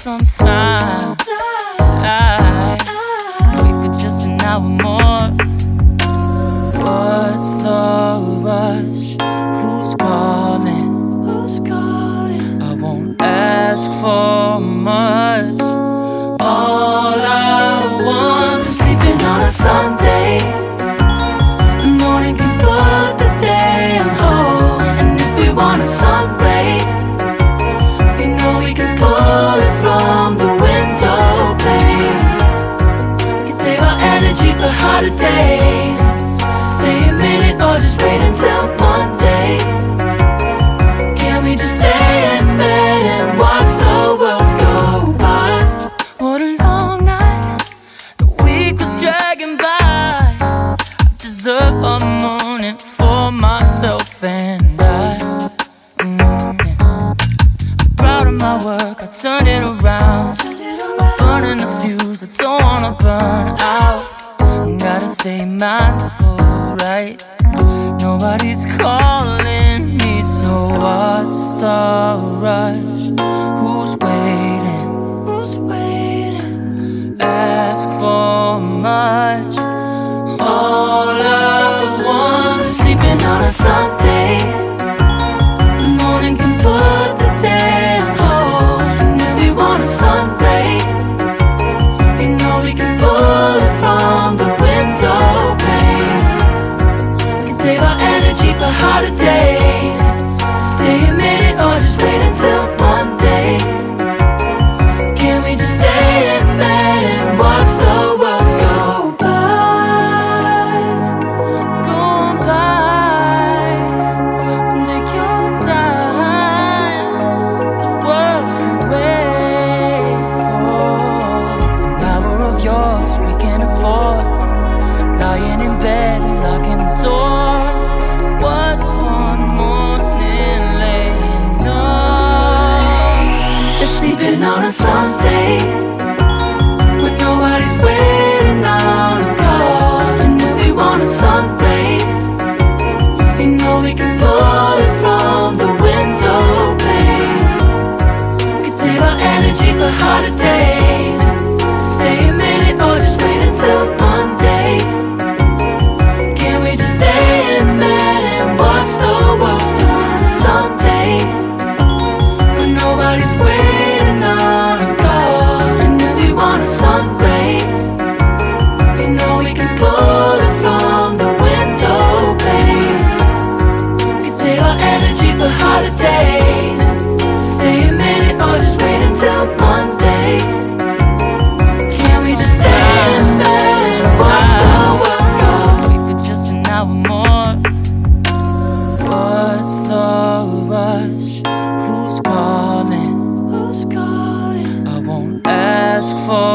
some time. Wait for just an hour more. What's the rush? Who's calling? I won't ask for much. All I want is sleeping on a Sunday. The morning can put the day on hold. And if we want a sun ray, we know we can pull it from the window pane. We can save our energy for harder days. Stay a minute or just wait until Monday. Can we just stay in bed and watch the world go by? What a long night, the week was dragging by. I deserve a morning for myself and I. I'm proud of my work, I turned it around. I'm burning the fuse, I don't wanna burn out. Gotta stay mindful, right? Nobody's calling me, so what's the rush? Who's waiting? Ask for much. All I want is sleeping on a Sunday. The morning can put the day on hold. And if we want a sun ray, you know we can pull it from the window pane. We can save our energy for harder days. Stay a minute or just wait until Monday. Can we just stay in bed and watch the world go by? Go on by and take your time. The world can wait for an hour of yours we can afford. Lying in bed and locking the door. What's one morning laying up? It's sleeping on a Sunday when nobody's waiting on a call. And if we want a sun ray, you know we can pull it from the window pane. We can save our energy for harder days. Stay a minute or just wait until Monday. Can we just stay in bed and watch the world turn to Sunday when nobody's waiting on a call? And if we want a sun ray, you know we can pull it from the window pane. We can save our energy for harder days. Stay a minute or just wait until Monday. Can we just stay in bed and watch the world go? Wait for just an hour more. What's the rush? Who's calling? I won't ask for